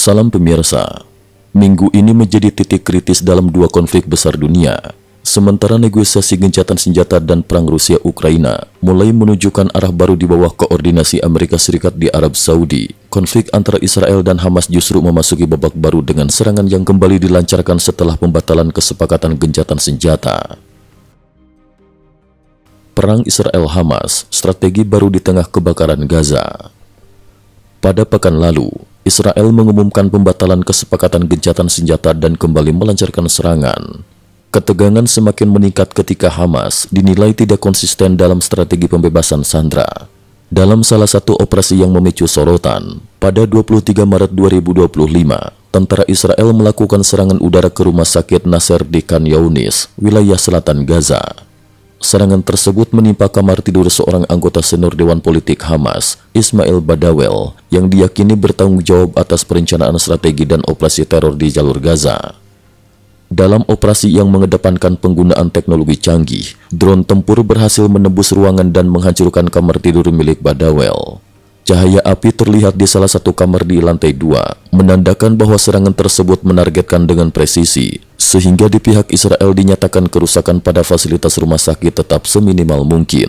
Salam pemirsa, minggu ini menjadi titik kritis dalam dua konflik besar dunia. Sementara negosiasi gencatan senjata dan perang Rusia-Ukraina mulai menunjukkan arah baru di bawah koordinasi Amerika Serikat di Arab Saudi, konflik antara Israel dan Hamas justru memasuki babak baru dengan serangan yang kembali dilancarkan setelah pembatalan kesepakatan gencatan senjata. Perang Israel-Hamas, strategi baru di tengah kebakaran Gaza. Pada pekan lalu, Israel mengumumkan pembatalan kesepakatan gencatan senjata dan kembali melancarkan serangan. Ketegangan semakin meningkat ketika Hamas dinilai tidak konsisten dalam strategi pembebasan sandera. Dalam salah satu operasi yang memicu sorotan, pada 23 Maret 2025, tentara Israel melakukan serangan udara ke rumah sakit Nasser di Khan Younis, wilayah selatan Gaza. Serangan tersebut menimpa kamar tidur seorang anggota senior Dewan Politik Hamas, Ismail Badawel, yang diyakini bertanggung jawab atas perencanaan strategi dan operasi teror di jalur Gaza. Dalam operasi yang mengedepankan penggunaan teknologi canggih, drone tempur berhasil menembus ruangan dan menghancurkan kamar tidur milik Badawel. Cahaya api terlihat di salah satu kamar di lantai 2, menandakan bahwa serangan tersebut menargetkan dengan presisi, sehingga di pihak Israel dinyatakan kerusakan pada fasilitas rumah sakit tetap seminimal mungkin.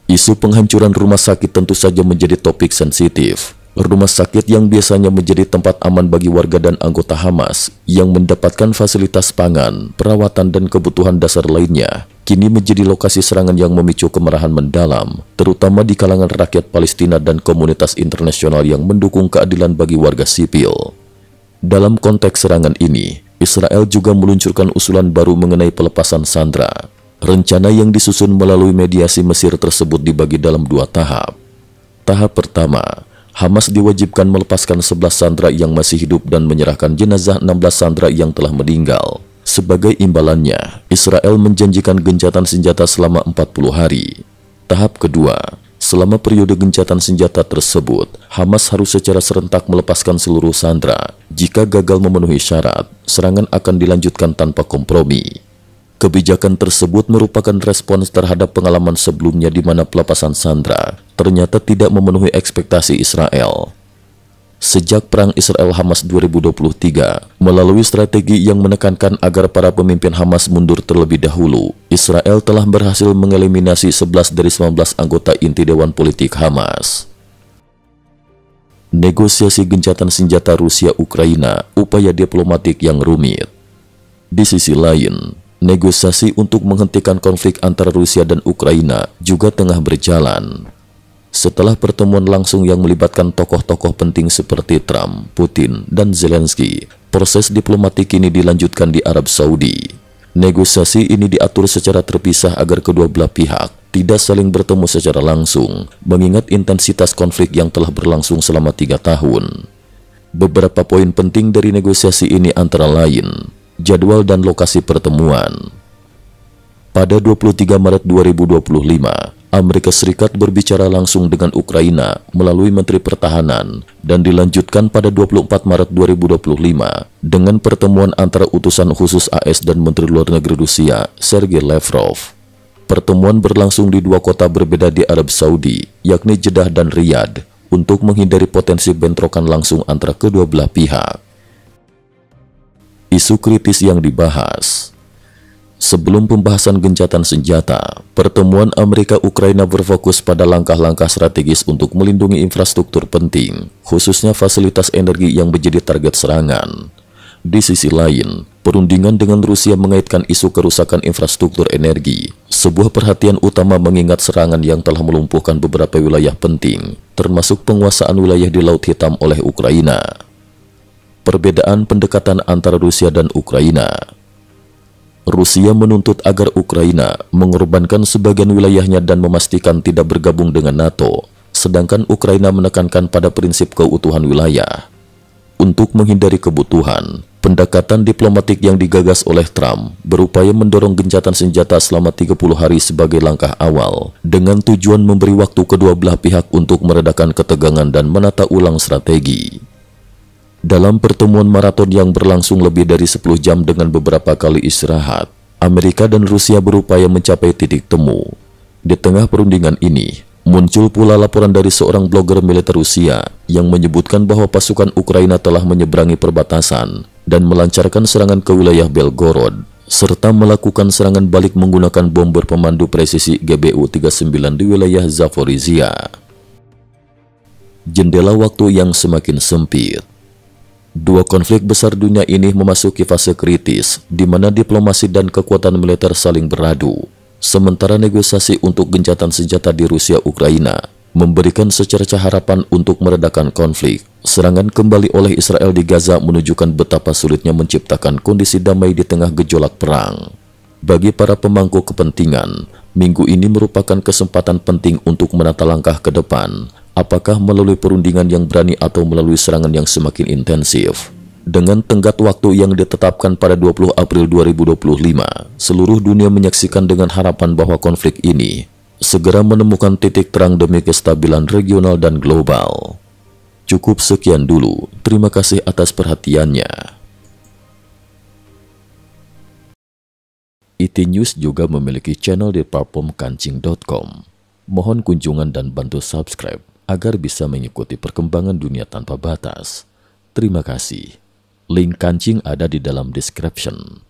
Isu penghancuran rumah sakit tentu saja menjadi topik sensitif. Rumah sakit yang biasanya menjadi tempat aman bagi warga dan anggota Hamas yang mendapatkan fasilitas pangan, perawatan dan kebutuhan dasar lainnya, kini menjadi lokasi serangan yang memicu kemarahan mendalam, terutama di kalangan rakyat Palestina dan komunitas internasional yang mendukung keadilan bagi warga sipil. Dalam konteks serangan ini, Israel juga meluncurkan usulan baru mengenai pelepasan sandera. Rencana yang disusun melalui mediasi Mesir tersebut dibagi dalam 2 tahap. Tahap pertama, Hamas diwajibkan melepaskan 11 sandera yang masih hidup dan menyerahkan jenazah 16 sandera yang telah meninggal. Sebagai imbalannya, Israel menjanjikan gencatan senjata selama 40 hari. Tahap kedua, selama periode gencatan senjata tersebut, Hamas harus secara serentak melepaskan seluruh sandera. Jika gagal memenuhi syarat, serangan akan dilanjutkan tanpa kompromi. Kebijakan tersebut merupakan respons terhadap pengalaman sebelumnya di mana pelepasan sandera ternyata tidak memenuhi ekspektasi Israel. Sejak Perang Israel-Hamas 2023, melalui strategi yang menekankan agar para pemimpin Hamas mundur terlebih dahulu, Israel telah berhasil mengeliminasi 11 dari 19 anggota inti Dewan Politik Hamas. Negosiasi gencatan senjata Rusia-Ukraina, upaya diplomatik yang rumit. Di sisi lain, negosiasi untuk menghentikan konflik antara Rusia dan Ukraina juga tengah berjalan. Setelah pertemuan langsung yang melibatkan tokoh-tokoh penting seperti Trump, Putin, dan Zelensky, proses diplomatik ini dilanjutkan di Arab Saudi. Negosiasi ini diatur secara terpisah agar kedua belah pihak tidak saling bertemu secara langsung, mengingat intensitas konflik yang telah berlangsung selama 3 tahun. Beberapa poin penting dari negosiasi ini antara lain jadwal dan lokasi pertemuan. Pada 23 Maret 2025, Amerika Serikat berbicara langsung dengan Ukraina melalui Menteri Pertahanan dan dilanjutkan pada 24 Maret 2025 dengan pertemuan antara utusan khusus AS dan Menteri Luar Negeri Rusia, Sergei Lavrov. Pertemuan berlangsung di 2 kota berbeda di Arab Saudi, yakni Jeddah dan Riyadh, untuk menghindari potensi bentrokan langsung antara kedua belah pihak. Isu kritis yang dibahas. Sebelum pembahasan gencatan senjata, pertemuan Amerika-Ukraina berfokus pada langkah-langkah strategis untuk melindungi infrastruktur penting, khususnya fasilitas energi yang menjadi target serangan. Di sisi lain, perundingan dengan Rusia mengaitkan isu kerusakan infrastruktur energi, sebuah perhatian utama mengingat serangan yang telah melumpuhkan beberapa wilayah penting, termasuk penguasaan wilayah di Laut Hitam oleh Ukraina. Perbedaan pendekatan antara Rusia dan Ukraina. Rusia menuntut agar Ukraina mengorbankan sebagian wilayahnya dan memastikan tidak bergabung dengan NATO, sedangkan Ukraina menekankan pada prinsip keutuhan wilayah. Untuk menghindari kebutuhan, pendekatan diplomatik yang digagas oleh Trump berupaya mendorong gencatan senjata selama 30 hari sebagai langkah awal, dengan tujuan memberi waktu kedua belah pihak untuk meredakan ketegangan dan menata ulang strategi. Dalam pertemuan maraton yang berlangsung lebih dari 10 jam dengan beberapa kali istirahat, Amerika dan Rusia berupaya mencapai titik temu. Di tengah perundingan ini, Muncul pula laporan dari seorang blogger militer Rusia yang menyebutkan bahwa pasukan Ukraina telah menyeberangi perbatasan dan melancarkan serangan ke wilayah Belgorod, serta melakukan serangan balik menggunakan bom berpemandu presisi GBU-39 di wilayah Zaporizhia. Jendela waktu yang semakin sempit. Dua konflik besar dunia ini memasuki fase kritis, di mana diplomasi dan kekuatan militer saling beradu. Sementara negosiasi untuk gencatan senjata di Rusia-Ukraina memberikan secercah harapan untuk meredakan konflik. Serangan kembali oleh Israel di Gaza menunjukkan betapa sulitnya menciptakan kondisi damai di tengah gejolak perang. Bagi para pemangku kepentingan, minggu ini merupakan kesempatan penting untuk menata langkah ke depan, apakah melalui perundingan yang berani atau melalui serangan yang semakin intensif. Dengan tenggat waktu yang ditetapkan pada 20 April 2025, seluruh dunia menyaksikan dengan harapan bahwa konflik ini segera menemukan titik terang demi kestabilan regional dan global. Cukup sekian dulu, terima kasih atas perhatiannya. IT News juga memiliki channel di platform kancing.com. Mohon kunjungan dan bantu subscribe agar bisa mengikuti perkembangan dunia tanpa batas. Terima kasih. Link kancing ada di dalam description.